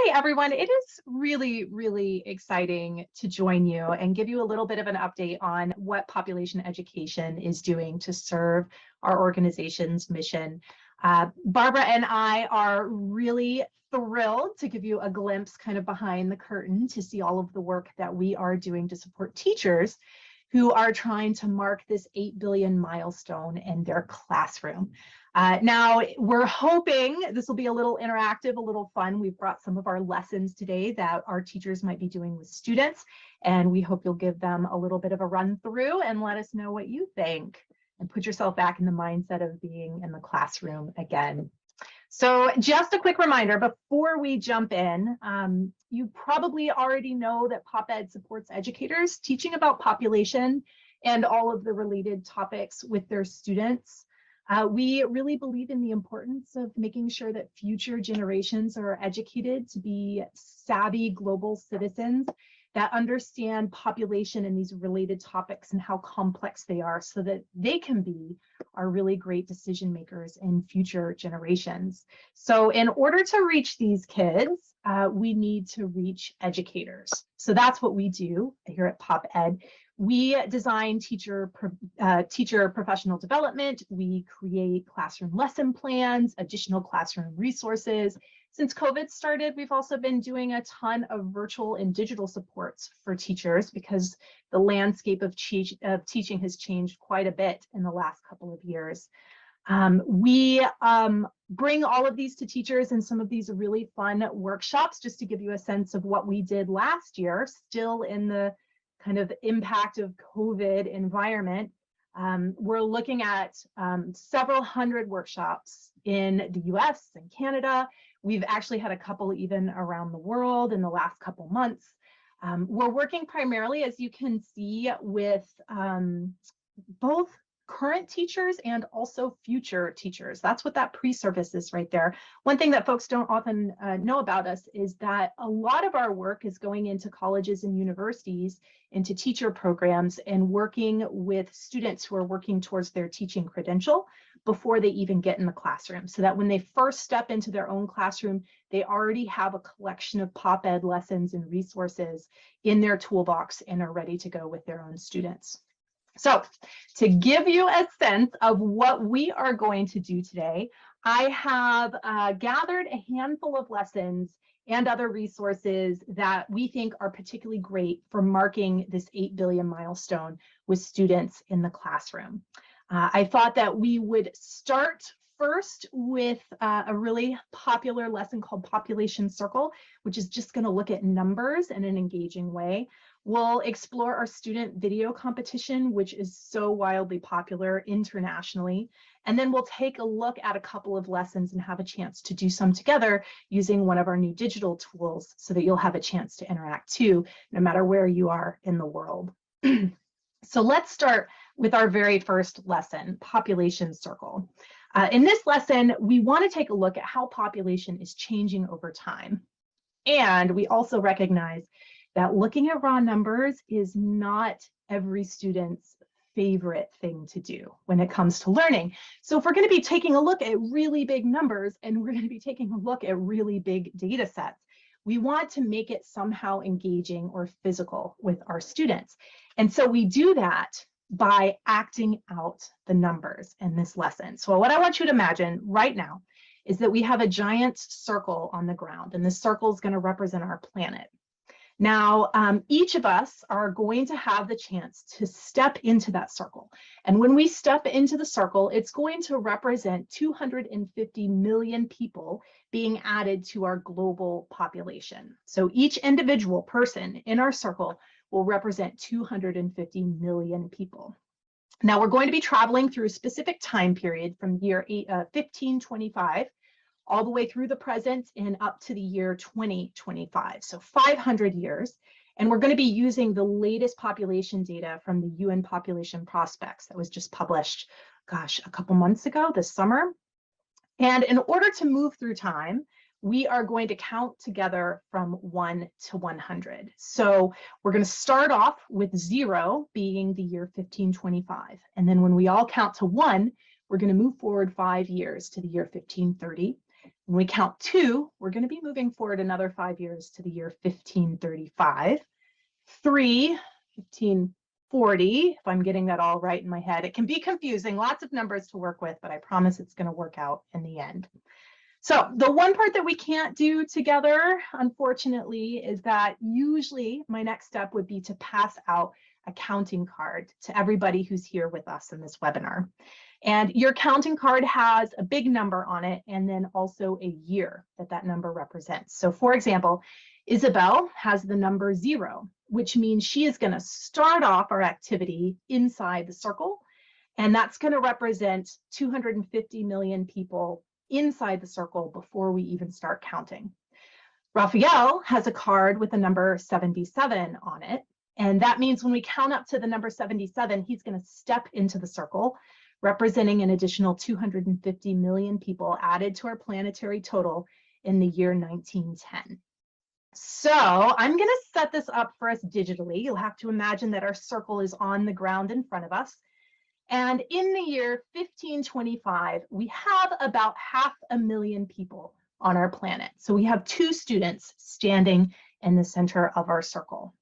Hi, everyone. It is really exciting to join you and give you a little bit of an update on what population education is doing to serve our organization's mission. Barbara and I are really thrilled to give you a glimpse kind of behind the curtain to see all of the work that we are doing to support teachers who are trying to mark this 8 billion milestone in their classroom. Now, we're hoping this will be a little interactive, a little fun. We've brought some of our lessons today that our teachers might be doing with students, and we hope you'll give them a little bit of a run through and let us know what you think and put yourself back in the mindset of being in the classroom again. So just a quick reminder before we jump in, you probably already know that PopEd supports educators teaching about population and all of the related topics with their students. We really believe in the importance of making sure that future generations are educated to be savvy global citizens that understand population and these related topics and how complex they are so that they can be our really great decision makers in future generations. So in order to reach these kids, we need to reach educators. So that's what we do here at PopEd. We design teacher professional development. We create classroom lesson plans, additional classroom resources. Since COVID started, we've also been doing a ton of virtual and digital supports for teachers because the landscape of teaching has changed quite a bit in the last couple of years. We bring all of these to teachers in some of these really fun workshops just to give you a sense of what we did last year, still in the kind of impact of COVID environment. We're looking at several hundred workshops in the US and Canada. We've actually had a couple even around the world in the last couple months. We're working primarily, as you can see, with both current teachers and also future teachers. That's what that pre-service is right there. One thing that folks don't often know about us is that a lot of our work is going into colleges and universities, into teacher programs, and working with students who are working towards their teaching credential before they even get in the classroom, so that when they first step into their own classroom, they already have a collection of PopEd lessons and resources in their toolbox and are ready to go with their own students. So to give you a sense of what we are going to do today, I have gathered a handful of lessons and other resources that we think are particularly great for marking this 8 billion milestone with students in the classroom. I thought that we would start first with a really popular lesson called Population Circle, which is just going to look at numbers in an engaging way. We'll explore our student video competition, which is so wildly popular internationally. And then we'll take a look at a couple of lessons and have a chance to do some together using one of our new digital tools so that you'll have a chance to interact too, no matter where you are in the world. So let's start with our very first lesson, Population Circle. In this lesson, we want to take a look at how population is changing over time. And we also recognize that looking at raw numbers is not every student's favorite thing to do when it comes to learning. So if we're going to be taking a look at really big numbers and we're going to be taking a look at really big data sets, we want to make it somehow engaging or physical with our students. And so we do that by acting out the numbers in this lesson. So what I want you to imagine right now is that we have a giant circle on the ground, and this circle is going to represent our planet. Now, each of us are going to have the chance to step into that circle. And when we step into the circle, it's going to represent 250 million people being added to our global population. So each individual person in our circle will represent 250 million people. Now, we're going to be traveling through a specific time period from the year 1525 all the way through the present and up to the year 2025, so 500 years. And we're going to be using the latest population data from the UN Population Prospects that was just published, gosh, a couple months ago this summer. And in order to move through time, we are going to count together from 1 to 100. So we're going to start off with 0 being the year 1525. And then when we all count to 1, we're going to move forward 5 years to the year 1530. When we count 2, we're going to be moving forward another 5 years to the year 1535. 3, 1540, if I'm getting that all right in my head. It can be confusing, lots of numbers to work with, but I promise it's going to work out in the end. So the one part that we can't do together, unfortunately, is that usually my next step would be to pass out a counting card to everybody who's here with us in this webinar. And your counting card has a big number on it and then also a year that that number represents. So for example, Isabel has the number 0, which means she is going to start off our activity inside the circle. And that's going to represent 250 million people inside the circle before we even start counting. Raphael has a card with a number 77 on it. And that means when we count up to the number 77, he's going to step into the circle, representing an additional 250 million people added to our planetary total in the year 1910. So I'm going to set this up for us digitally. You'll have to imagine that our circle is on the ground in front of us. And in the year 1525, we have about 500,000 people on our planet. So we have 2 students standing in the center of our circle.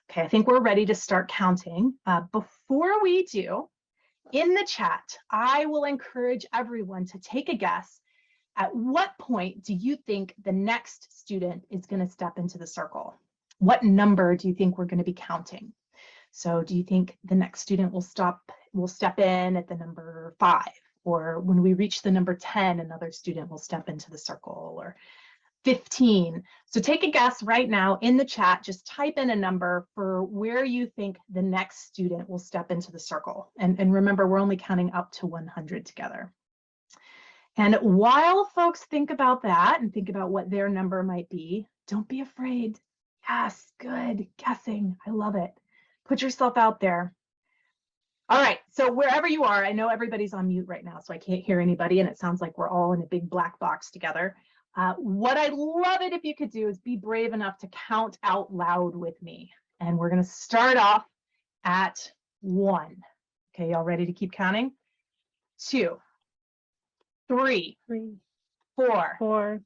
Okay, I think we're ready to start counting. Before we do, in the chat, I will encourage everyone to take a guess. At what point do you think the next student is going to step into the circle? What number do you think we're going to be counting? So do you think the next student will step in at the number 5? Or when we reach the number 10, another student will step into the circle, or 15. So take a guess right now in the chat. Just type in a number for where you think the next student will step into the circle. And remember, we're only counting up to 100 together. And while folks think about that and think about what their number might be, don't be afraid. Yes, good guessing. I love it. Put yourself out there. All right, so wherever you are, I know everybody's on mute right now, so I can't hear anybody, and it sounds like we're all in a big black box together. What I'd love it if you could do is be brave enough to count out loud with me. And we're going to start off at 1. Okay, y'all ready to keep counting? 2, 3, 4,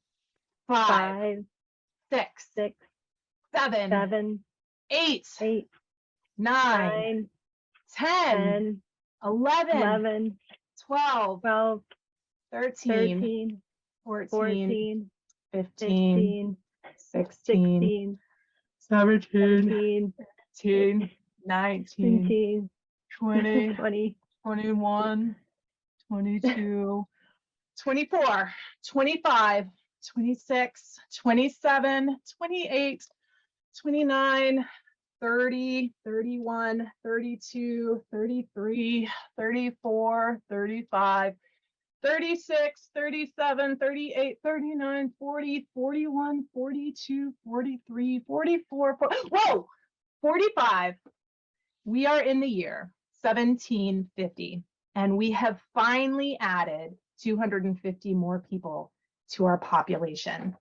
5, 6, 7, 8, 9, 10, 11, 12, 13, 14, 15, 16, 17, 18, 19, 20, 21, 22, 24, 25, 26, 27, 28, 29, 30, 31, 32, 33, 34, 35, 36, 37, 38, 39, 40, 41, 42, 43, 44, whoa, 45. We are in the year 1750, and we have finally added 250 more people to our population.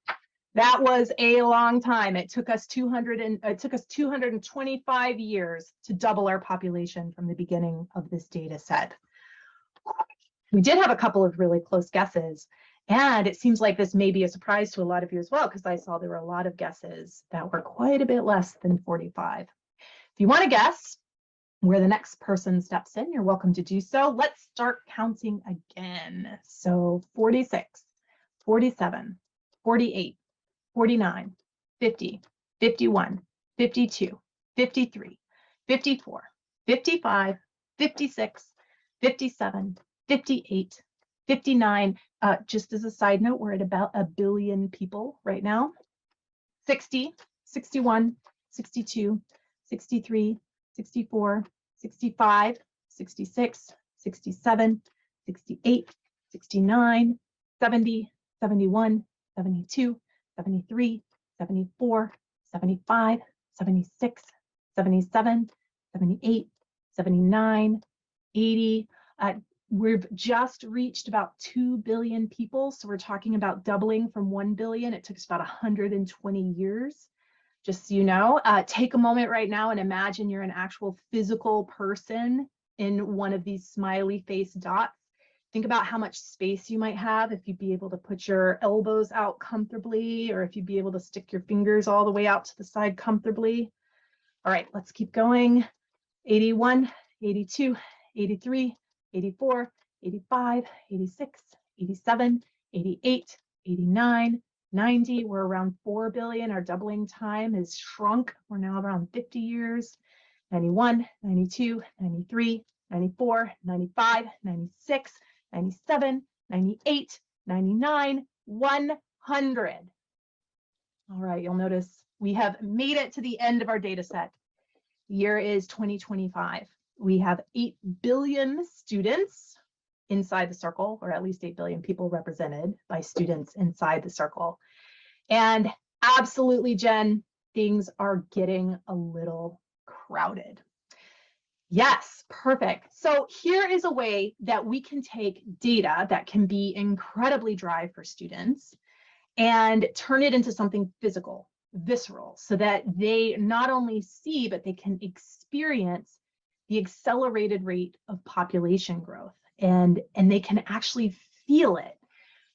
That was a long time. It took us 225 years to double our population from the beginning of this data set. We did have a couple of really close guesses, and it seems like this may be a surprise to a lot of you as well, because I saw there were a lot of guesses that were quite a bit less than 45. If you want to guess where the next person steps in, you're welcome to do so. Let's start counting again. So 46, 47, 48, 49, 50, 51, 52, 53, 54, 55, 56, 57, 58, 59. Just as a side note, we're at about 1 billion people right now. 60, 61, 62, 63, 64, 65, 66, 67, 68, 69, 70, 71, 72, 73, 74, 75, 76, 77, 78, 79, 80. We've just reached about 2 billion people. So we're talking about doubling from 1 billion. It took us about 120 years. Just so you know, take a moment right now and imagine you're an actual physical person in one of these smiley face dots. Think about how much space you might have, if you'd be able to put your elbows out comfortably, or if you'd be able to stick your fingers all the way out to the side comfortably. All right, let's keep going. 81, 82, 83, 84, 85, 86, 87, 88, 89, 90. We're around 4 billion. Our doubling time is shrunk. We're now around 50 years. 91, 92, 93, 94, 95, 96, 97, 98, 99, 100. All right, you'll notice we have made it to the end of our data set. The year is 2025. We have 8 billion students inside the circle, or at least 8 billion people represented by students inside the circle. And absolutely, Jen, things are getting a little crowded. Yes, perfect. So here is a way that we can take data that can be incredibly dry for students and turn it into something physical, visceral, so that they not only see, but they can experience the accelerated rate of population growth, and they can actually feel it.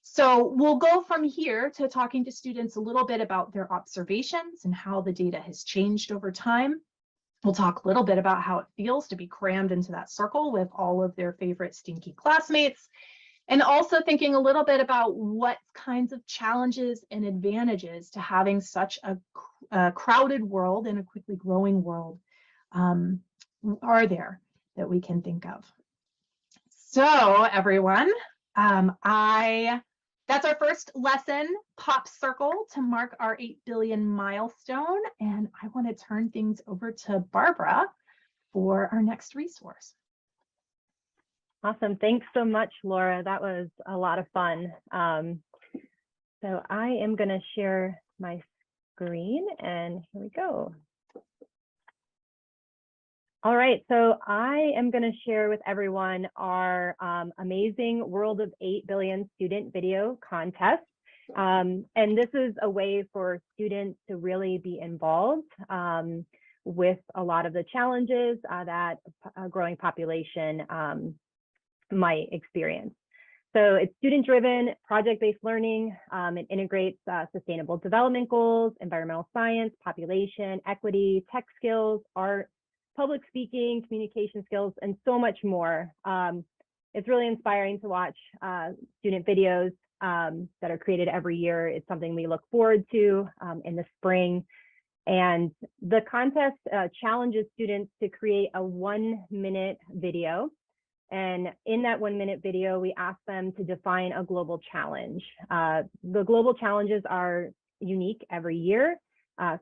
So we'll go from here to talking to students a little bit about their observations and how the data has changed over time. We'll talk a little bit about how it feels to be crammed into that circle with all of their favorite stinky classmates, and also thinking a little bit about what kinds of challenges and advantages to having such a crowded world and a quickly growing world are there that we can think of. So everyone, that's our first lesson, Pop Circle, to mark our 8 billion milestone. And I want to turn things over to Barbara for our next resource. Awesome. Thanks so much, Laura. That was a lot of fun. So I am going to share my screen, and here we go. All right, so I am going to share with everyone our amazing World of 8 Billion student video contest. And this is a way for students to really be involved with a lot of the challenges that a growing population might experience. So it's student-driven, project-based learning. It integrates sustainable development goals, environmental science, population, equity, tech skills, art, public speaking, communication skills, and so much more. It's really inspiring to watch student videos that are created every year. It's something we look forward to in the spring. And the contest challenges students to create a 1-minute video. And in that 1-minute video, we ask them to define a global challenge. The global challenges are unique every year.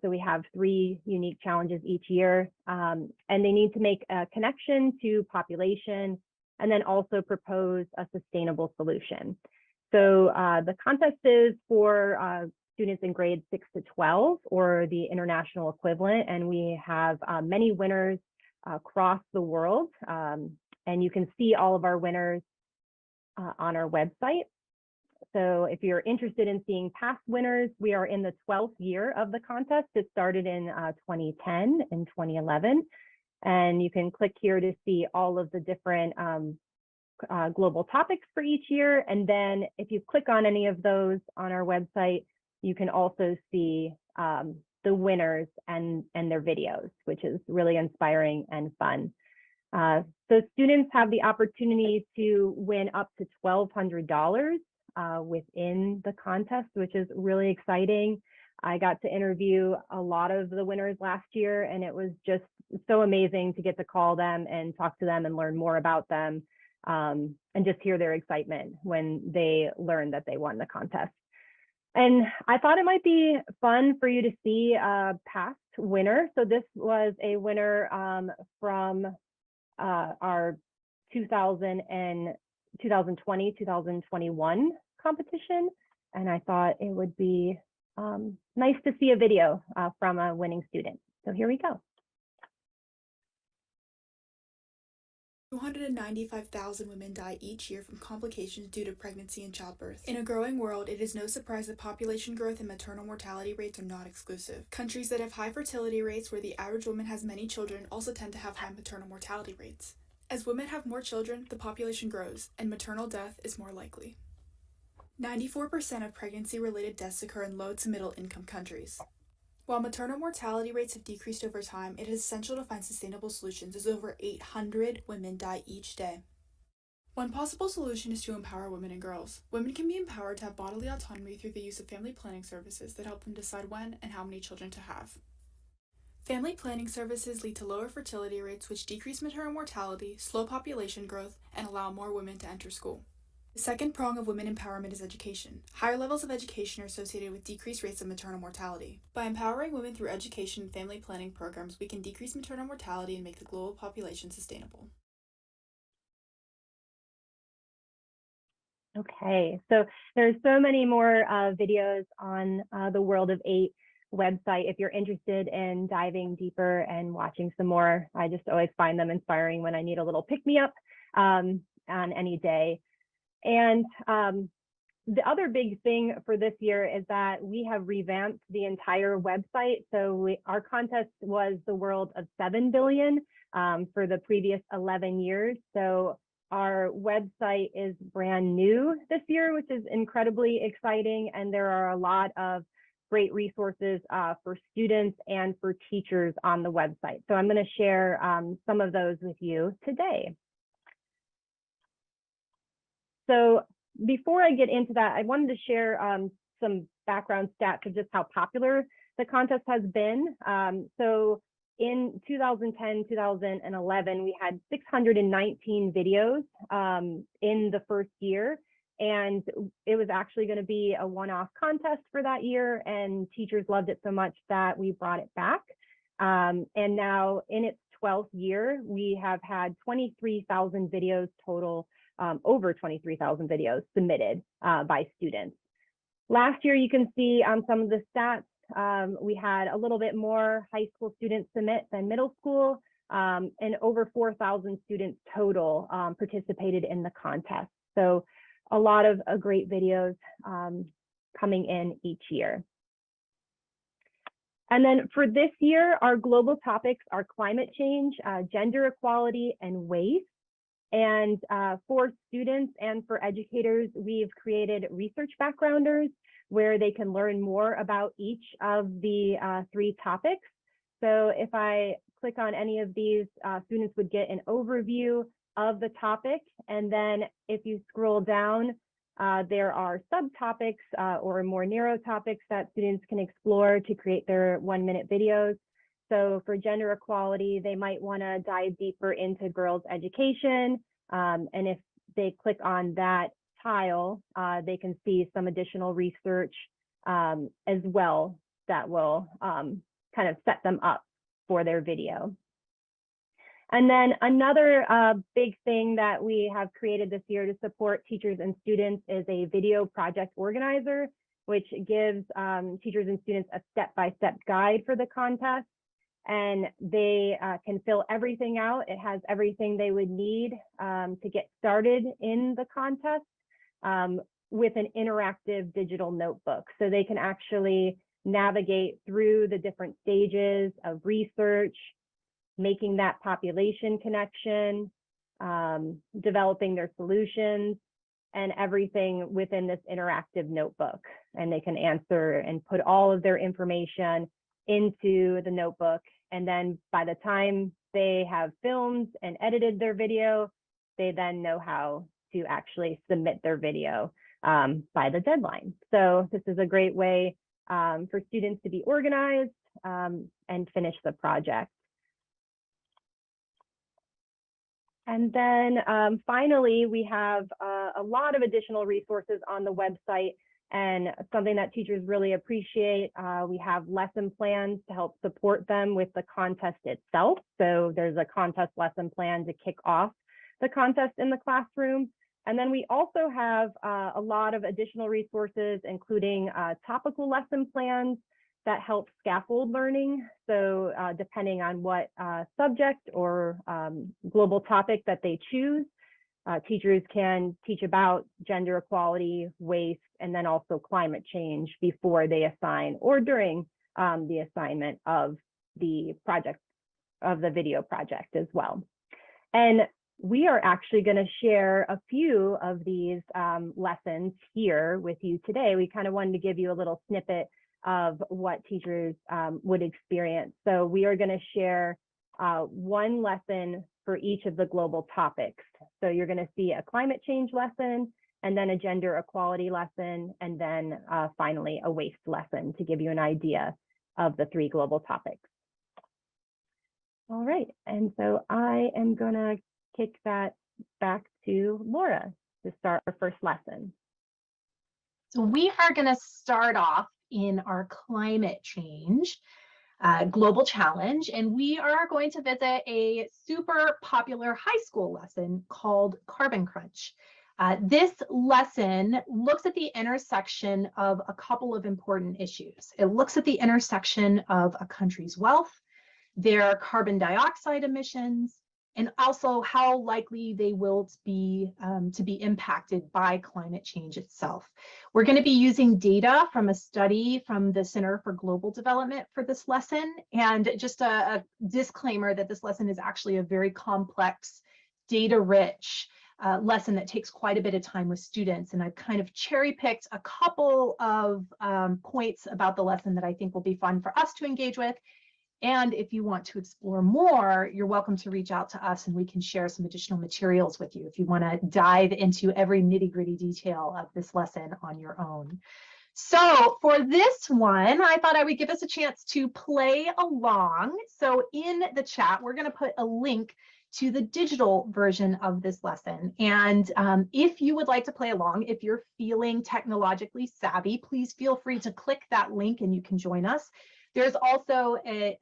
So we have 3 unique challenges each year, and they need to make a connection to population and then also propose a sustainable solution. So the contest is for students in grades 6 to 12, or the international equivalent, and we have many winners across the world, and you can see all of our winners on our website. So if you're interested in seeing past winners, we are in the 12th year of the contest. It started in 2010 and 2011. And you can click here to see all of the different global topics for each year. And then if you click on any of those on our website, you can also see the winners and their videos, which is really inspiring and fun. So students have the opportunity to win up to $1,200 within the contest, which is really exciting. I got to interview a lot of the winners last year, and it was just so amazing to get to call them and talk to them and learn more about them, and just hear their excitement when they learned that they won the contest. And I thought it might be fun for you to see a past winner. So this was a winner from our 2020, 2021 competition, and I thought it would be nice to see a video from a winning student. So here we go. 295,000 women die each year from complications due to pregnancy and childbirth. In a growing world, it is no surprise that population growth and maternal mortality rates are not exclusive. Countries that have high fertility rates, where the average woman has many children, also tend to have high maternal mortality rates. As women have more children, the population grows, and maternal death is more likely. 94% of pregnancy-related deaths occur in low to middle-income countries. While maternal mortality rates have decreased over time, it is essential to find sustainable solutions as over 800 women die each day. One possible solution is to empower women and girls. Women can be empowered to have bodily autonomy through the use of family planning services that help them decide when and how many children to have. Family planning services lead to lower fertility rates, which decrease maternal mortality, slow population growth, and allow more women to enter school. The second prong of women empowerment is education. Higher levels of education are associated with decreased rates of maternal mortality. By empowering women through education and family planning programs, we can decrease maternal mortality and make the global population sustainable. Okay, so there's so many more videos on the World of 8 website. If you're interested in diving deeper and watching some more, I just always find them inspiring when I need a little pick-me-up on any day. And the other big thing for this year is that we have revamped the entire website. So our contest was the World of 7 billion for the previous 11 years. So our website is brand new this year, which is incredibly exciting. And there are a lot of great resources for students and for teachers on the website. So I'm going to share some of those with you today. So before I get into that, I wanted to share some background stats of just how popular the contest has been. So in 2010, 2011, we had 619 videos in the first year. And it was actually going to be a one-off contest for that year. And teachers loved it so much that we brought it back. And now in its 12th year, we have had 23,000 videos total, over 23,000 videos submitted by students. Last year, you can see some of the stats. We had a little bit more high school students submit than middle school, and over 4,000 students total participated in the contest. So a lot of great videos coming in each year. And then for this year, our global topics are climate change, gender equality, and waste. And for students and for educators, we've created research backgrounders where they can learn more about each of the 3 topics. So if I click on any of these, students would get an overview of the topic. And then if you scroll down, there are subtopics or more narrow topics that students can explore to create their 1-minute videos. So for gender equality, they might want to dive deeper into girls' education. And if they click on that tile, they can see some additional research as well that will kind of set them up for their video. And then another big thing that we have created this year to support teachers and students is a video project organizer, which gives teachers and students a step-by-step guide for the contest. And they can fill everything out. It has everything they would need to get started in the contest with an interactive digital notebook. So they can actually navigate through the different stages of research, making that population connection, developing their solutions, and everything within this interactive notebook. And they can answer and put all of their information into the notebook. And then by the time they have filmed and edited their video, they then know how to actually submit their video by the deadline. So this is a great way for students to be organized and finish the project. And then finally, we have a lot of additional resources on the website, and something that teachers really appreciate. We have lesson plans to help support them with the contest itself. So there's a contest lesson plan to kick off the contest in the classroom. And then we also have a lot of additional resources, including topical lesson plans that help scaffold learning. So depending on what subject or global topic that they choose, teachers can teach about gender equality, waste, and then also climate change before they assign or during the assignment of the project, of the video project as well. And we are actually going to share a few of these lessons here with you today. We kind of wanted to give you a little snippet of what teachers would experience. So we are going to share one lesson for each of the global topics. So you're going to see a climate change lesson, and then a gender equality lesson, and then finally a waste lesson to give you an idea of the 3 global topics. All right, and so I am going to kick that back to Laura to start our first lesson. So we are going to start off in our climate change global challenge, and we are going to visit a super popular high school lesson called Carbon Crunch. This lesson looks at the intersection of a couple of important issues. It looks at the intersection of a country's wealth, their carbon dioxide emissions, and also how likely they will be to be impacted by climate change itself. We're going to be using data from a study from the Center for Global Development for this lesson, and just a disclaimer that this lesson is actually a very complex, data-rich lesson that takes quite a bit of time with students, and I've kind of cherry-picked a couple of points about the lesson that I think will be fun for us to engage with. And if you want to explore more, you're welcome to reach out to us and we can share some additional materials with you if you want to dive into every nitty-gritty detail of this lesson on your own. So for this one, I thought I would give us a chance to play along. So in the chat, we're going to put a link to the digital version of this lesson. And if you would like to play along, if you're feeling technologically savvy, please feel free to click that link and you can join us. There's also a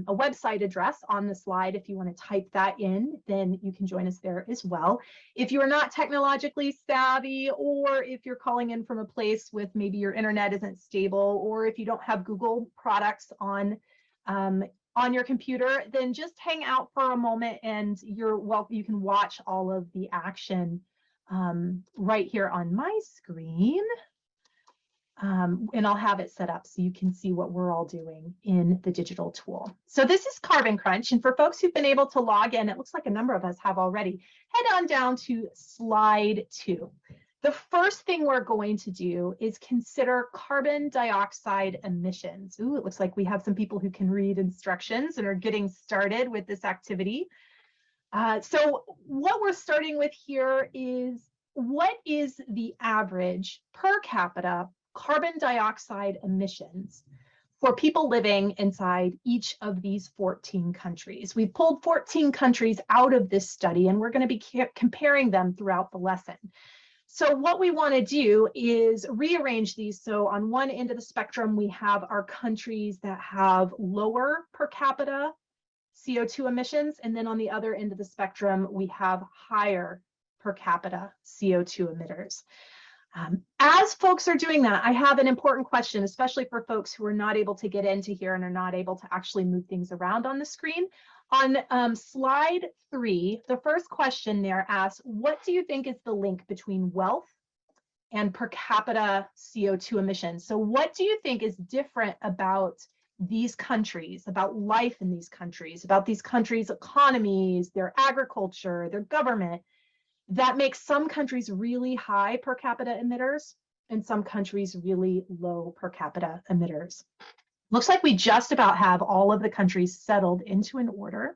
website address on the slide. If you want to type that in, then you can join us there as well. If you are not technologically savvy, or if you're calling in from a place with maybe your internet isn't stable, or if you don't have Google products on your computer, then just hang out for a moment and you can watch all of the action right here on my screen. And I'll have it set up so you can see what we're all doing in the digital tool. So this is Carbon Crunch, and for folks who've been able to log in, it looks like a number of us have already, head on down to slide 2. The first thing we're going to do is consider carbon dioxide emissions. Ooh, it looks like we have some people who can read instructions and are getting started with this activity. So what we're starting with here is, what is the average per capita carbon dioxide emissions for people living inside each of these 14 countries? We've pulled 14 countries out of this study, and we're going to be comparing them throughout the lesson. So what we want to do is rearrange these. So on one end of the spectrum, we have our countries that have lower per capita CO2 emissions, and then on the other end of the spectrum, we have higher per capita CO2 emitters. As folks are doing that, I have an important question, especially for folks who are not able to get into here and are not able to actually move things around on the screen. On slide 3, the first question there asks, what do you think is the link between wealth and per capita CO2 emissions? So what do you think is different about these countries, about life in these countries, about these countries' economies, their agriculture, their government, that makes some countries really high per capita emitters and some countries really low per capita emitters? Looks like we just about have all of the countries settled into an order.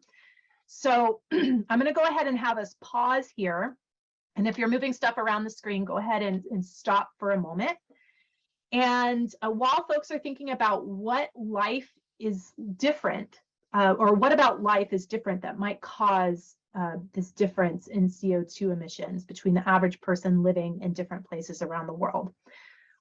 So I'm going to go ahead and have us pause here. And if you're moving stuff around the screen, go ahead and stop for a moment. And while folks are thinking about what life is different, or what about life is different that might cause this difference in CO2 emissions between the average person living in different places around the world,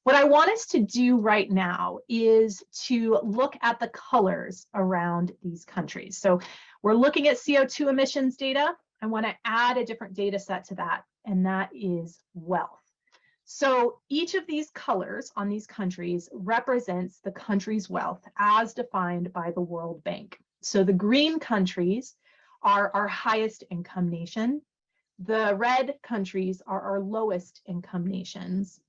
what I want us to do right now is to look at the colors around these countries. So we're looking at CO2 emissions data. I want to add a different data set to that, and that is wealth. So each of these colors on these countries represents the country's wealth as defined by the World Bank. So the green countries are our highest income nation. The red countries are our lowest income nations.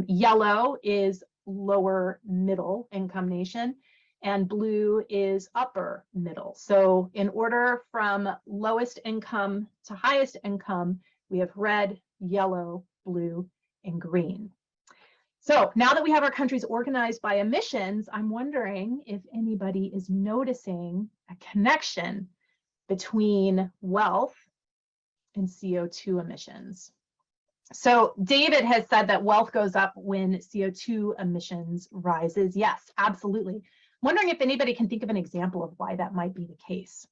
Yellow is lower middle income nation, and blue is upper middle. So in order from lowest income to highest income, we have red, yellow, blue, and green. So now that we have our countries organized by emissions, I'm wondering if anybody is noticing a connection between wealth and CO2 emissions. So David has said that wealth goes up when CO2 emissions rises. Yes, absolutely. I'm wondering if anybody can think of an example of why that might be the case.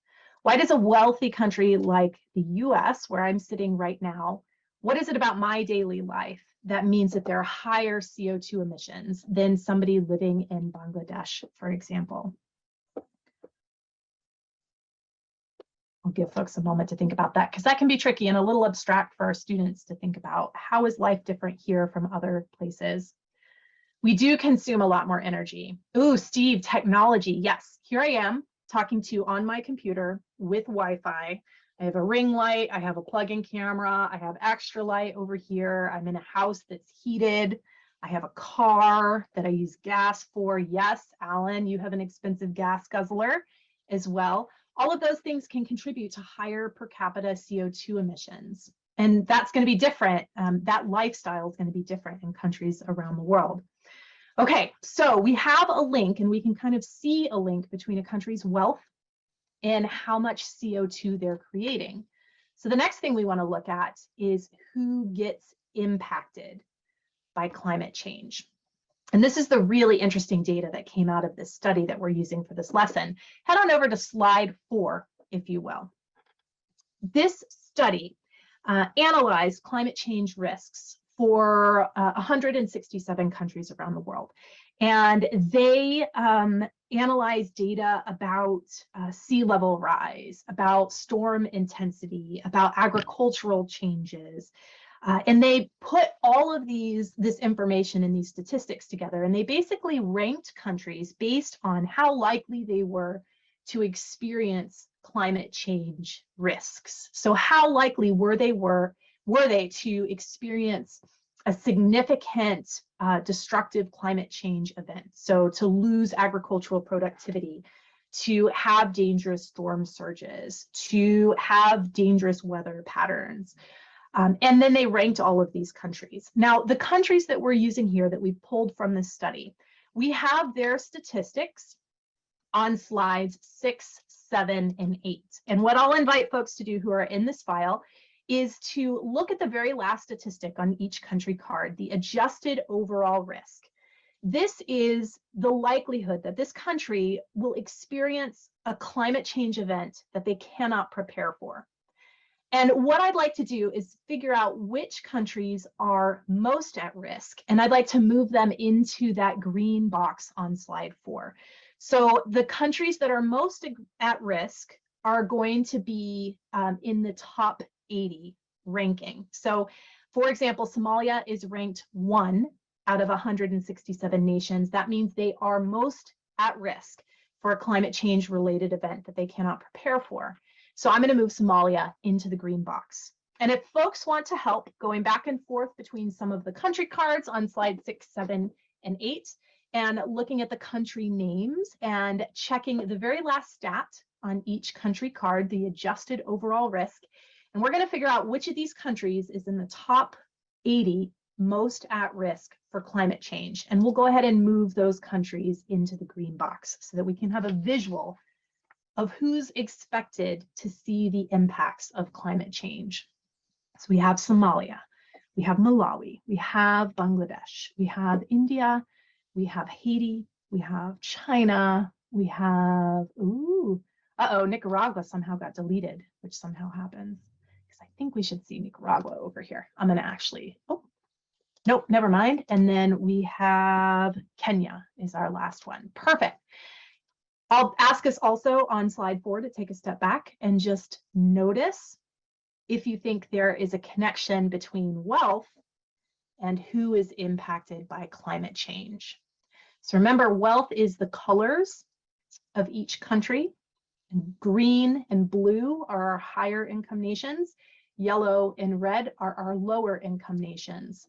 Why does a wealthy country like the US, where I'm sitting right now, what is it about my daily life that means that there are higher CO2 emissions than somebody living in Bangladesh, for example? I'll give folks a moment to think about that, because that can be tricky and a little abstract for our students to think about. How is life different here from other places? We do consume a lot more energy. Ooh, Steve, technology. Yes, here I am talking to you on my computer with Wi-Fi. I have a ring light, I have a plug-in camera, I have extra light over here. I'm in a house that's heated. I have a car that I use gas for. Yes, Alan, you have an expensive gas guzzler as well. All of those things can contribute to higher per capita CO2 emissions. And that's going to be different. That lifestyle is going to be different in countries around the world. Okay, so we have a link, and we can kind of see a link between a country's wealth and how much CO2 they're creating. So the next thing we want to look at is who gets impacted by climate change. And this is the really interesting data that came out of this study that we're using for this lesson. Head on over to slide 4, if you will. This study analyzed climate change risks for 167 countries around the world. And they analyzed data about sea level rise, about storm intensity, about agricultural changes. And they put all of this information and these statistics together, and they basically ranked countries based on how likely they were to experience climate change risks. So how likely were they to experience a significant destructive climate change event? So to lose agricultural productivity, to have dangerous storm surges, to have dangerous weather patterns. And then they ranked all of these countries. Now, the countries that we're using here that we've pulled from this study, we have their statistics on slides 6, 7, and 8. And what I'll invite folks to do who are in this file is to look at the very last statistic on each country card, the adjusted overall risk. This is the likelihood that this country will experience a climate change event that they cannot prepare for. And what I'd like to do is figure out which countries are most at risk, and I'd like to move them into that green box on slide 4. So the countries that are most at risk are going to be in the top 80 ranking. So for example, Somalia is ranked 1 out of 167 nations. That means they are most at risk for a climate change related event that they cannot prepare for. So I'm going to move Somalia into the green box. And if folks want to help going back and forth between some of the country cards on slide 6, 7, and 8, and looking at the country names and checking the very last stat on each country card, the adjusted overall risk, and we're going to figure out which of these countries is in the top 80 most at risk for climate change. And we'll go ahead and move those countries into the green box so that we can have a visual of who's expected to see the impacts of climate change. So we have Somalia, we have Malawi, we have Bangladesh, we have India, we have Haiti, we have China, we have, Nicaragua somehow got deleted, which somehow happens, because I think we should see Nicaragua over here. I'm gonna actually, nope, never mind. And then we have Kenya is our last one. Perfect. I'll ask us also on slide 4 to take a step back and just notice if you think there is a connection between wealth and who is impacted by climate change. So remember, wealth is the colors of each country. And green and blue are our higher income nations. Yellow and red are our lower income nations.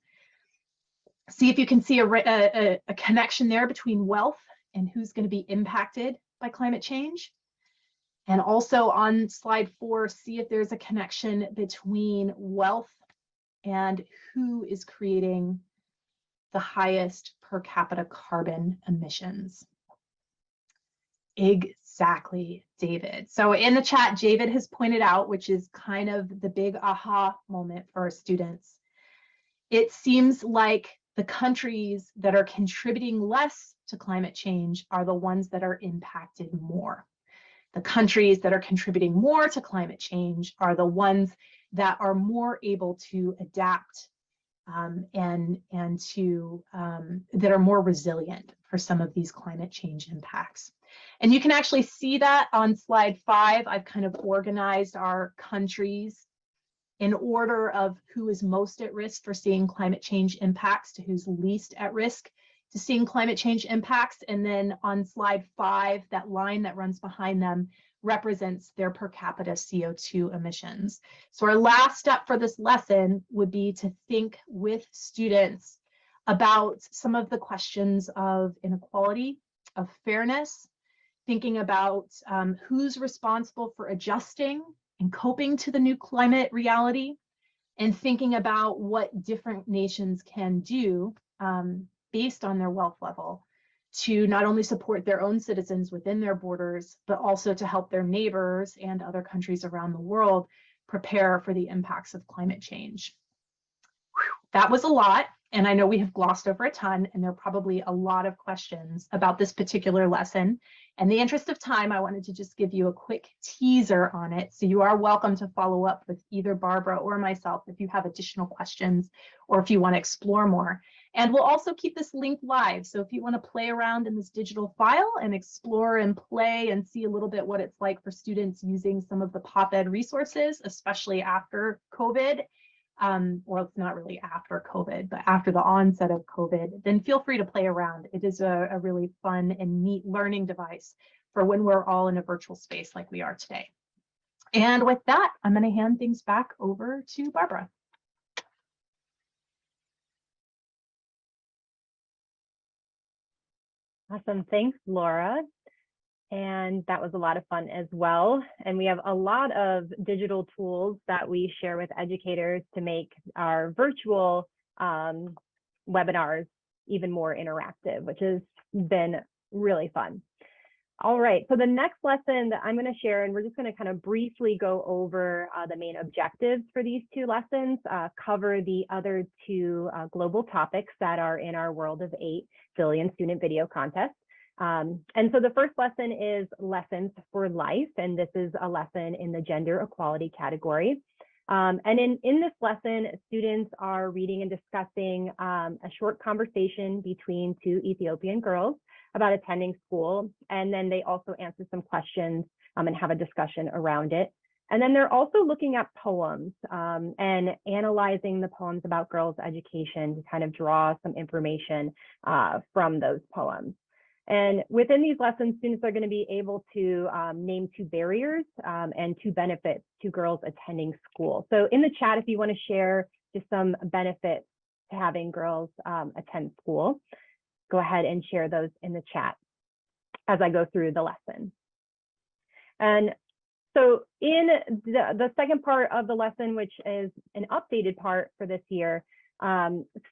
See if you can see a connection there between wealth and who's going to be impacted by climate change. And also on slide 4, see if there's a connection between wealth and who is creating the highest per capita carbon emissions. Exactly, David. So in the chat, David has pointed out, which is kind of the big aha moment for our students. It seems like the countries that are contributing less to climate change are the ones that are impacted more. The countries that are contributing more to climate change are the ones that are more able to adapt and to that are more resilient for some of these climate change impacts. And you can actually see that on slide 5. I've kind of organized our countries in order of who is most at risk for seeing climate change impacts to who's least at risk to seeing climate change impacts. And then on slide 5, that line that runs behind them represents their per capita CO2 emissions. So our last step for this lesson would be to think with students about some of the questions of inequality, of fairness, thinking about who's responsible for adjusting and coping to the new climate reality, and thinking about what different nations can do based on their wealth level to not only support their own citizens within their borders, but also to help their neighbors and other countries around the world prepare for the impacts of climate change. Whew, that was a lot, and I know we have glossed over a ton, and there are probably a lot of questions about this particular lesson. In the interest of time, I wanted to just give you a quick teaser on it. So you are welcome to follow up with either Barbara or myself if you have additional questions or if you want to explore more. And we'll also keep this link live. So if you want to play around in this digital file and explore and play and see a little bit what it's like for students using some of the pop ed resources, especially after COVID, or it's not really after COVID, but after the onset of COVID, then feel free to play around. It is a really fun and neat learning device for when we're all in a virtual space like we are today. And with that, I'm going to hand things back over to Barbara. Awesome. Thanks, Laura. And that was a lot of fun as well. And we have a lot of digital tools that we share with educators to make our virtual webinars even more interactive, which has been really fun. All right, so the next lesson that I'm going to share, and we're just going to kind of briefly go over the main objectives for these 2 lessons, cover the other 2 global topics that are in our World of 8 Billion Student Video Contest. And so the first lesson is Lessons for Life, and this is a lesson in the gender equality category. And in this lesson, students are reading and discussing a short conversation between 2 Ethiopian girls about attending school, and then they also answer some questions and have a discussion around it. And then they're also looking at poems and analyzing the poems about girls' education to kind of draw some information from those poems. And within these lessons, students are going to be able to name 2 barriers and 2 benefits to girls attending school. So in the chat, if you want to share just some benefits to having girls attend school, go ahead and share those in the chat as I go through the lesson. And so in the second part of the lesson, which is an updated part for this year,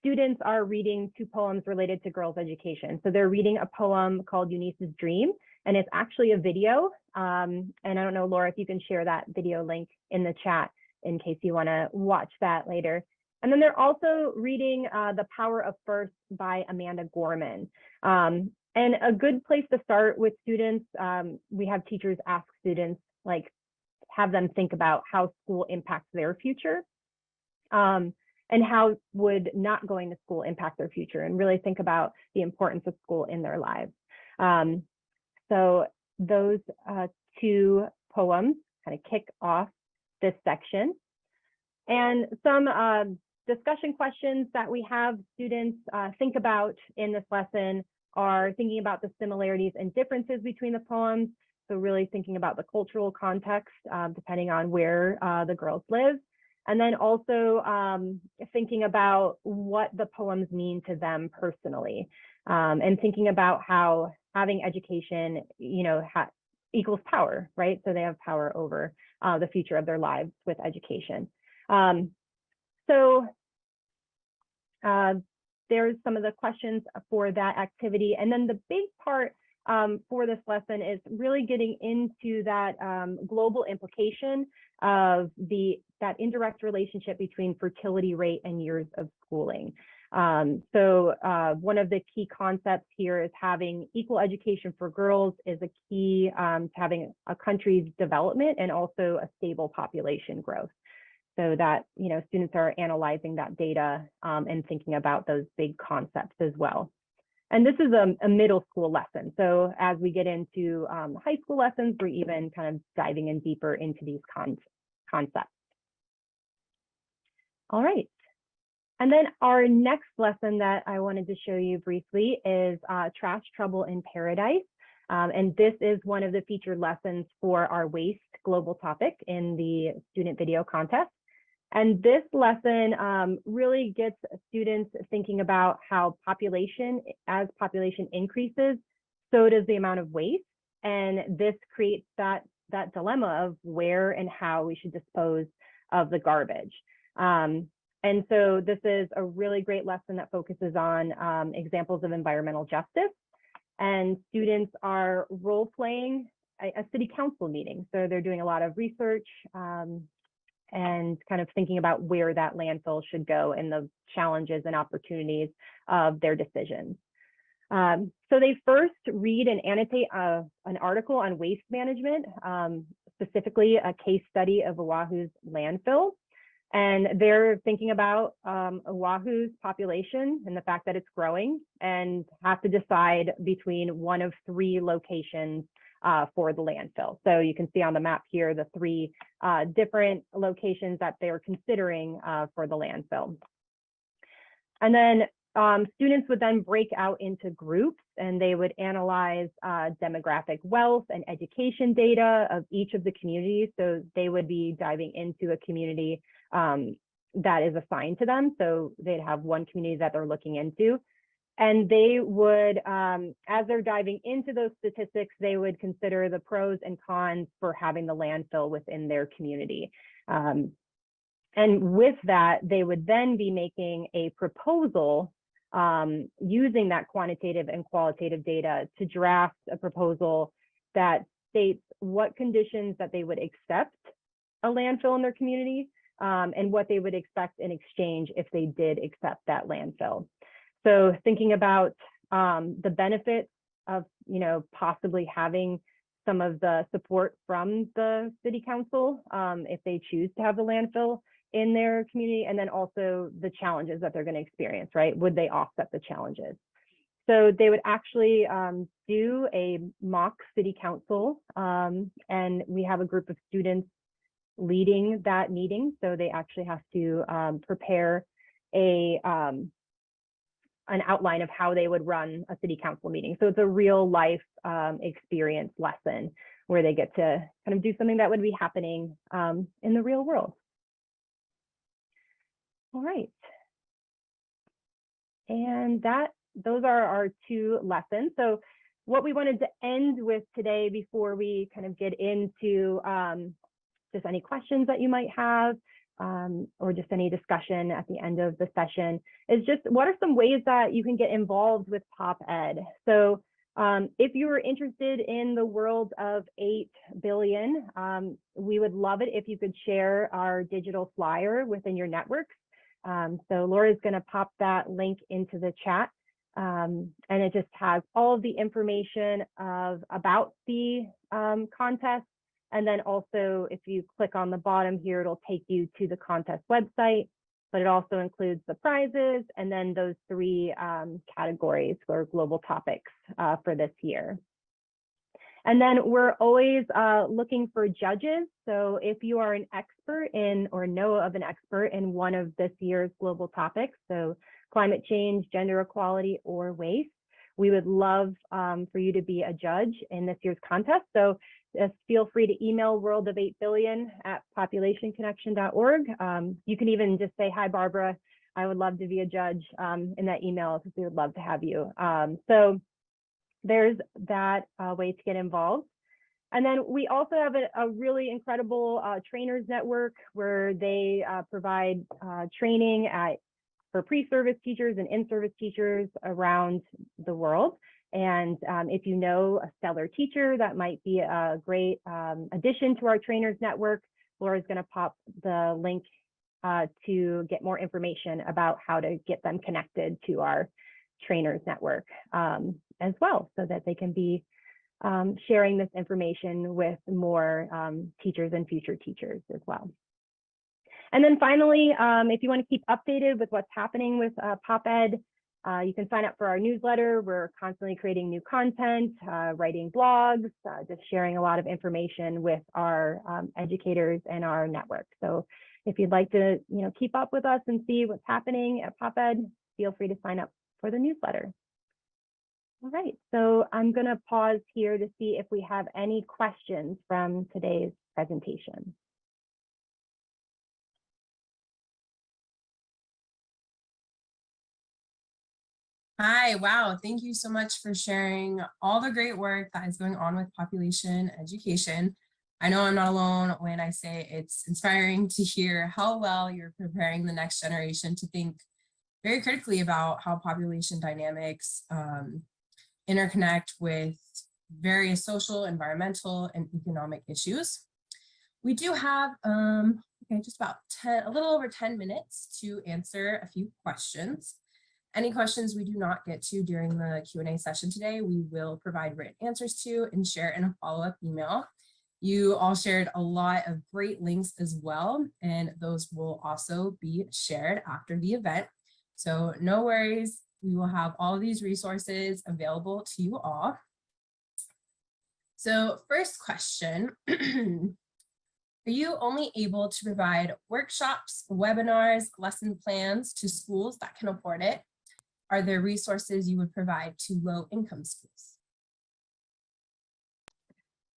students are reading 2 poems related to girls' education. So they're reading a poem called Eunice's Dream, and it's actually a video. And I don't know, Laura, if you can share that video link in the chat in case you want to watch that later. And then they're also reading The Power of First by Amanda Gorman. And a good place to start with students, we have teachers ask students, like, have them think about how school impacts their future. And how would not going to school impact their future, and really think about the importance of school in their lives. So those 2 poems kind of kick off this section. And some discussion questions that we have students think about in this lesson are thinking about the similarities and differences between the poems. So really thinking about the cultural context, depending on where the girls live. And then also thinking about what the poems mean to them personally, and thinking about how having education, equals power, right? So they have power over the future of their lives with education. There's some of the questions for that activity. And then the big part for this lesson is really getting into that global implication of that indirect relationship between fertility rate and years of schooling. One of the key concepts here is having equal education for girls is a key to having a country's development and also a stable population growth. So that, students are analyzing that data and thinking about those big concepts as well. And this is a middle school lesson. So as we get into high school lessons, we're even kind of diving in deeper into these concepts. All right. And then our next lesson that I wanted to show you briefly is Trash Trouble in Paradise. And this is one of the featured lessons for our waste global topic in the student video contest. And this lesson really gets students thinking about how as population increases, so does the amount of waste. And this creates that dilemma of where and how we should dispose of the garbage. And so this is a really great lesson that focuses on examples of environmental justice. And students are role-playing a city council meeting. So they're doing a lot of research and kind of thinking about where that landfill should go and the challenges and opportunities of their decisions. So they first read and annotate an article on waste management, specifically a case study of Oahu's landfill. And they're thinking about Oahu's population and the fact that it's growing and have to decide between one of 3 locations for the landfill. So you can see on the map here the 3 different locations that they're considering for the landfill. And then students would then break out into groups and they would analyze demographic wealth and education data of each of the communities. So they would be diving into a community that is assigned to them. So they'd have one community that they're looking into. And they would, as they're diving into those statistics, they would consider the pros and cons for having the landfill within their community. And with that, they would then be making a proposal using that quantitative and qualitative data to draft a proposal that states what conditions that they would accept a landfill in their community and what they would expect in exchange if they did accept that landfill. So thinking about the benefits of, possibly having some of the support from the city council if they choose to have the landfill in their community, and then also the challenges that they're going to experience, right? Would they offset the challenges? So they would actually do a mock city council, and we have a group of students leading that meeting. So they actually have to prepare an outline of how they would run a city council meeting. So it's a real life experience lesson where they get to kind of do something that would be happening in the real world. All right. And those are our 2 lessons. So what we wanted to end with today before we kind of get into just any questions that you might have or just any discussion at the end of the session is just what are some ways that you can get involved with Pop Ed. So if you are interested in the world of 8 billion, we would love it if you could share our digital flyer within your networks. So Laura's going to pop that link into the chat. And it just has all of the information about the contest. And then also, if you click on the bottom here, it'll take you to the contest website, but it also includes the prizes and then those 3 categories for global topics for this year. And then we're always looking for judges. So if you are an expert in or know of an expert in one of this year's global topics, so climate change, gender equality, or waste, we would love for you to be a judge in this year's contest. So just feel free to email worldof8billion@populationconnection.org. You can even just say, hi, Barbara, I would love to be a judge in that email because we would love to have you. So there's that way to get involved. And then we also have a really incredible trainers network where they provide training for pre-service teachers and in-service teachers around the world. And if you know a stellar teacher, that might be a great addition to our trainers network. Laura's going to pop the link to get more information about how to get them connected to our trainers network as well, so that they can be sharing this information with more teachers and future teachers as well. And then finally, if you want to keep updated with what's happening with PopEd, you can sign up for our newsletter. We're constantly creating new content, writing blogs, just sharing a lot of information with our educators and our network. So if you'd like to keep up with us and see what's happening at PopEd, feel free to sign up for the newsletter. All right, so I'm going to pause here to see if we have any questions from today's presentation. Hi, wow, thank you so much for sharing all the great work that is going on with population education. I know I'm not alone when I say it's inspiring to hear how well you're preparing the next generation to think very critically about how population dynamics interconnect with various social, environmental, and economic issues. We do have just about a little over 10 minutes to answer a few questions. Any questions we do not get to during the Q&A session today, we will provide written answers to and share in a follow-up email. You all shared a lot of great links as well, and those will also be shared after the event. So no worries, we will have all of these resources available to you all. So first question, are you only able to provide workshops, webinars, lesson plans to schools that can afford it? Are there resources you would provide to low-income schools?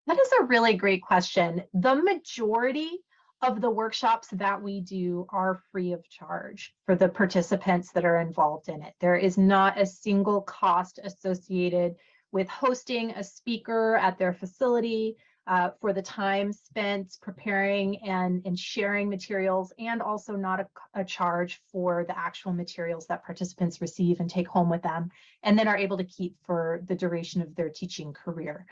That is a really great question. The majority of the workshops that we do are free of charge for the participants that are involved in it. There is not a single cost associated with hosting a speaker at their facility, for the time spent preparing and sharing materials, and also not a charge for the actual materials that participants receive and take home with them, and then are able to keep for the duration of their teaching career.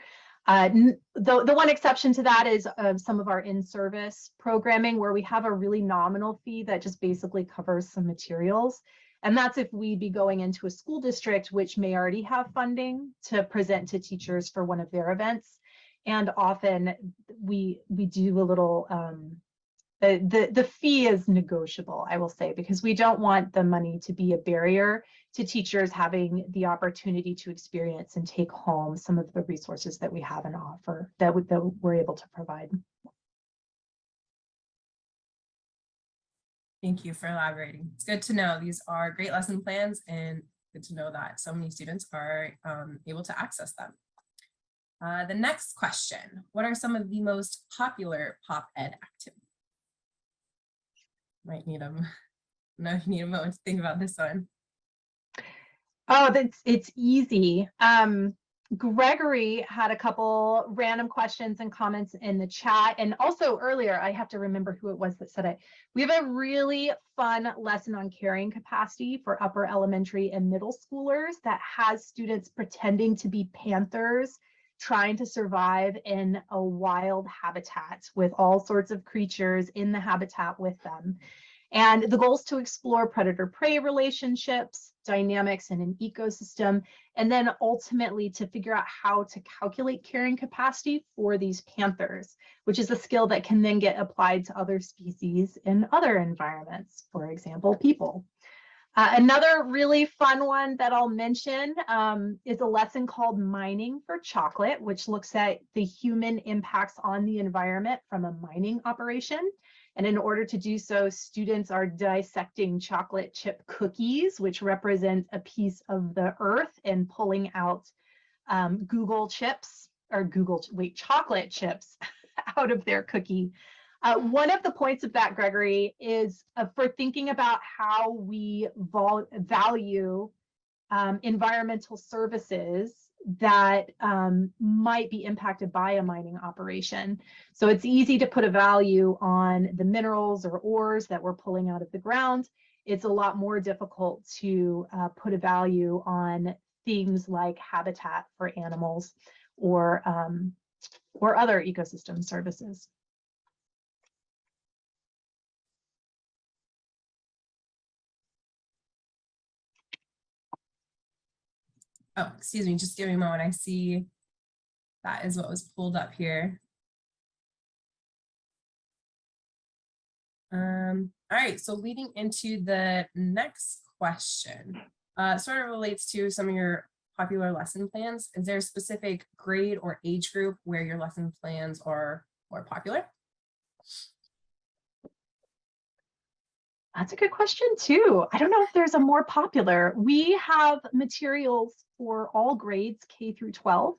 The one exception to that is some of our in-service programming, where we have a really nominal fee that just basically covers some materials. And that's if we be going into a school district which may already have funding to present to teachers for one of their events. And often we do a little, the fee is negotiable, I will say, because we don't want the money to be a barrier to teachers having the opportunity to experience and take home some of the resources that we have and offer that we're able to provide. Thank you for elaborating. It's good to know these are great lesson plans, and good to know that so many students are able to access them. The next question, what are some of the most popular PopEd activities? Might need them. No, you need a moment to think about this one. Oh, it's easy. Gregory had a couple random questions and comments in the chat. And also earlier, I have to remember who it was that said it. We have a really fun lesson on carrying capacity for upper elementary and middle schoolers that has students pretending to be panthers, trying to survive in a wild habitat with all sorts of creatures in the habitat with them. And the goal is to explore predator-prey relationships, dynamics in an ecosystem, and then ultimately to figure out how to calculate carrying capacity for these panthers, which is a skill that can then get applied to other species in other environments, for example, people. Another really fun one that I'll mention is a lesson called Mining for Chocolate, which looks at the human impacts on the environment from a mining operation. And in order to do so, students are dissecting chocolate chip cookies, which represent a piece of the earth, and pulling out chocolate chips out of their cookie. One of the points of that, Gregory, is for thinking about how we value environmental services. that might be impacted by a mining operation. So it's easy to put a value on the minerals or ores that we're pulling out of the ground. It's a lot more difficult to put a value on things like habitat for animals or other ecosystem services. Oh, excuse me, just give me a moment. I see that is what was pulled up here. All right, so leading into the next question, sort of relates to some of your popular lesson plans. Is there a specific grade or age group where your lesson plans are more popular? That's a good question too. I don't know if there's a more popular. We have materials for all grades K through 12.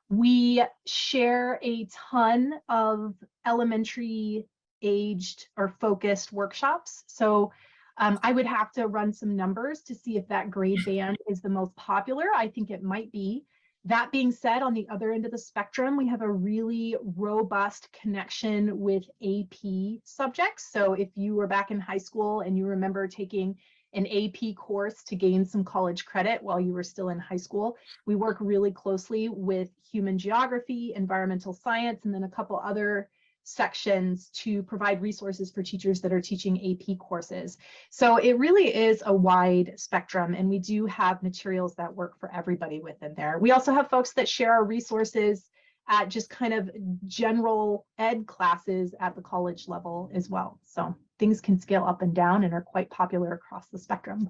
We share a ton of elementary aged or focused workshops. So I would have to run some numbers to see if that grade band is the most popular. I think it might be. That being said, on the other end of the spectrum, we have a really robust connection with AP subjects. So if you were back in high school and you remember taking an AP course to gain some college credit while you were still in high school, we work really closely with human geography, environmental science, and then a couple other sections to provide resources for teachers that are teaching AP courses. So it really is a wide spectrum, and we do have materials that work for everybody within there. We also have folks that share our resources at just kind of general ed classes at the college level as well. So things can scale up and down and are quite popular across the spectrum.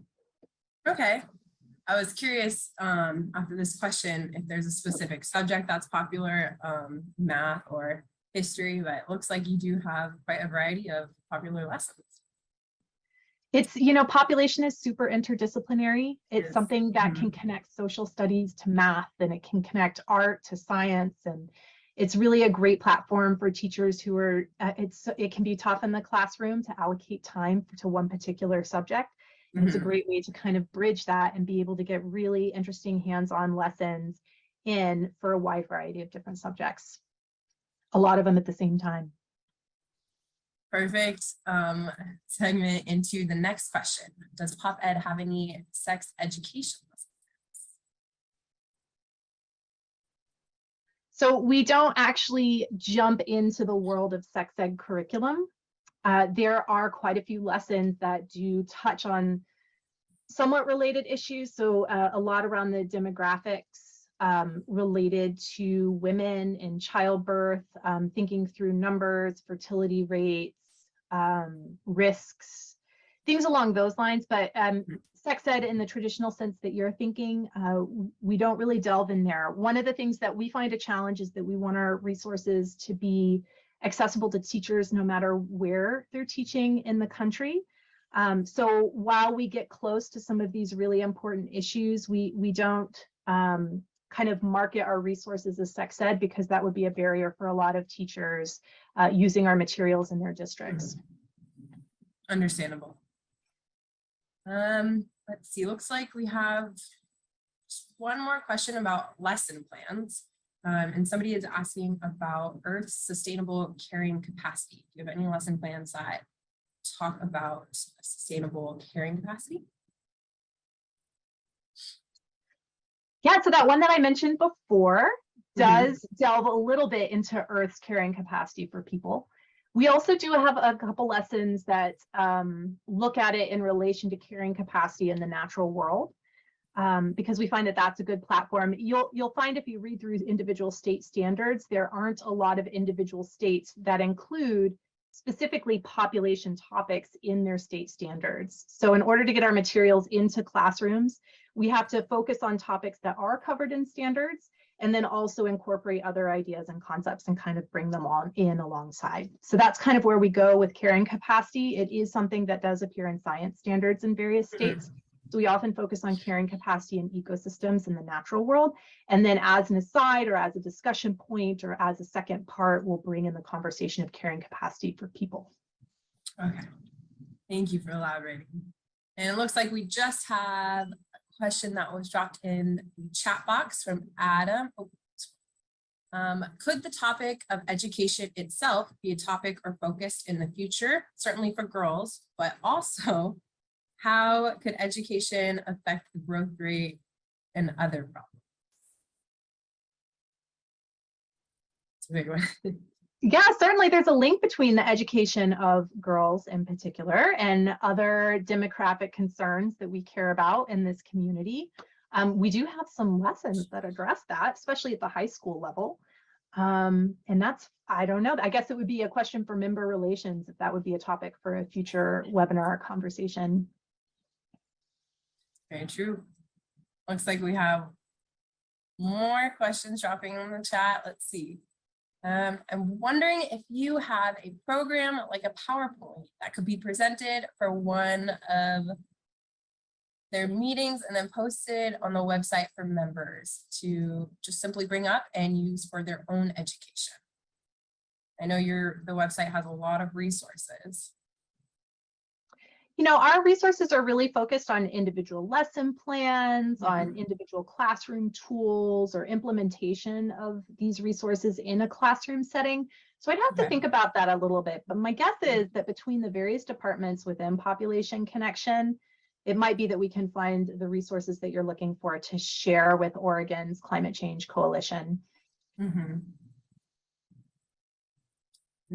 Okay. I was curious after this question if there's a specific subject that's popular, math or history, but it looks like you do have quite a variety of popular lessons. It's, you know, population is super interdisciplinary. It's Yes. something that can connect social studies to math, and it can connect art to science. And it's really a great platform for teachers who are, it can be tough in the classroom to allocate time to one particular subject. And it's a great way to kind of bridge that and be able to get really interesting hands-on lessons in for a wide variety of different subjects. A lot of them at the same time. Perfect segment into the next question. Does Pop Ed have any sex education lessons? So we don't actually jump into the world of sex ed curriculum. There are quite a few lessons that do touch on somewhat related issues. So a lot around the demographics related to women in childbirth, thinking through numbers, fertility rates, risks, things along those lines. But sex ed in the traditional sense that you're thinking, we don't really delve in there. One of the things that we find a challenge is that we want our resources to be accessible to teachers no matter where they're teaching in the country. So while we get close to some of these really important issues, we don't kind of market our resources as sex ed, because that would be a barrier for a lot of teachers using our materials in their districts. Understandable. Let's see, looks like we have just one more question about lesson plans. And somebody is asking about Earth's sustainable carrying capacity. Do you have any lesson plans that talk about sustainable carrying capacity? Yeah, so that one that I mentioned before does delve a little bit into Earth's carrying capacity for people. We also do have a couple lessons that look at it in relation to carrying capacity in the natural world, because we find that that's a good platform. You'll find if you read through individual state standards, there aren't a lot of individual states that include specifically population topics in their state standards. So in order to get our materials into classrooms, we have to focus on topics that are covered in standards, and then also incorporate other ideas and concepts and kind of bring them on in alongside. So that's kind of where we go with carrying capacity. It is something that does appear in science standards in various states. So we often focus on carrying capacity in ecosystems in the natural world. And then as an aside or as a discussion point or as a second part, we'll bring in the conversation of carrying capacity for people. Okay, thank you for elaborating. And it looks like we just have a question that was dropped in the chat box from Adam. Could the topic of education itself be a topic or focused in the future, certainly for girls, but also how could education affect the growth rate and other problems? It's a big one. Yeah, certainly there's a link between the education of girls in particular and other demographic concerns that we care about in this community. We do have some lessons that address that, especially at the high school level. And that's, I don't know, I guess it would be a question for member relations if that would be a topic for a future webinar conversation. Very true. Looks like we have more questions dropping in the chat. Let's see. I'm wondering if you have a program like a PowerPoint that could be presented for one of their meetings and then posted on the website for members to just simply bring up and use for their own education. I know the website has a lot of resources. You know, our resources are really focused on individual lesson plans, on individual classroom tools or implementation of these resources in a classroom setting. So I'd have to think about that a little bit, but my guess is that between the various departments within Population Connection, it might be that we can find the resources that you're looking for to share with Oregon's Climate Change Coalition. And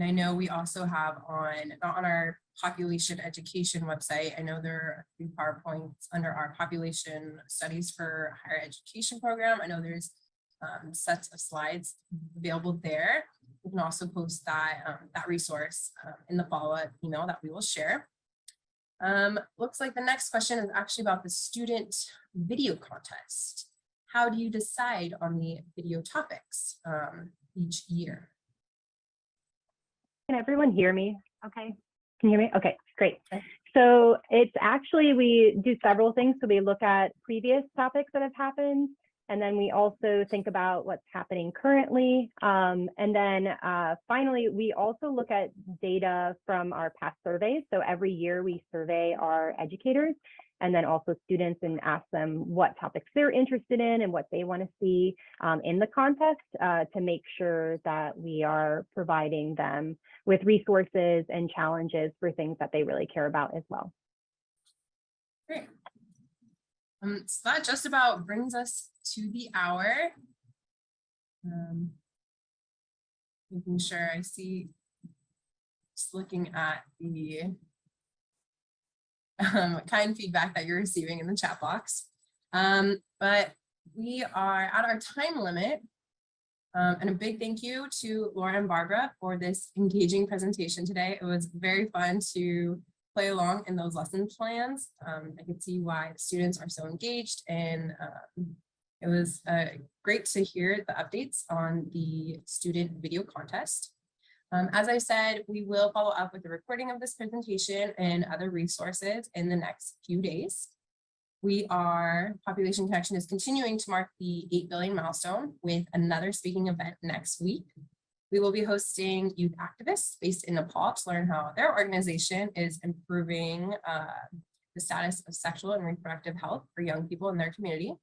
I know we also have not on our population education website, I know there are a few PowerPoints under our population studies for higher education program. I know there's sets of slides available there. We can also post that resource in the follow-up email that we will share. Looks like the next question is actually about the student video contest. How do you decide on the video topics each year? Can everyone hear me? Okay. Can you hear me? Okay, great. So it's actually, we do several things. So we look at previous topics that have happened, and then we also think about what's happening currently. And then finally, we also look at data from our past surveys. So every year we survey our educators and then also students and ask them what topics they're interested in and what they want to see in the contest to make sure that we are providing them with resources and challenges for things that they really care about as well. Great. So that just about brings us to the hour. Making sure I see, just looking at the kind feedback that you're receiving in the chat box. But we are at our time limit. And a big thank you to Laura and Barbara for this engaging presentation today. It was very fun to play along in those lesson plans. I could see why the students are so engaged, and it was great to hear the updates on the student video contest. As I said, we will follow up with the recording of this presentation and other resources in the next few days. Population Connection is continuing to mark the 8 billion milestone with another speaking event next week. We will be hosting youth activists based in Nepal to learn how their organization is improving the status of sexual and reproductive health for young people in their community.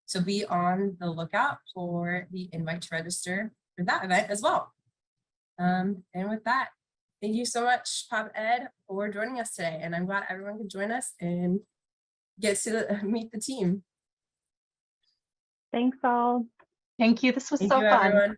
So be on the lookout for the invite to register for that event as well. And with that, thank you so much, Pop Ed, for joining us today. And I'm glad everyone could join us and get to meet the team. Thanks all. Thank you. This was Thank so you, fun. everyone.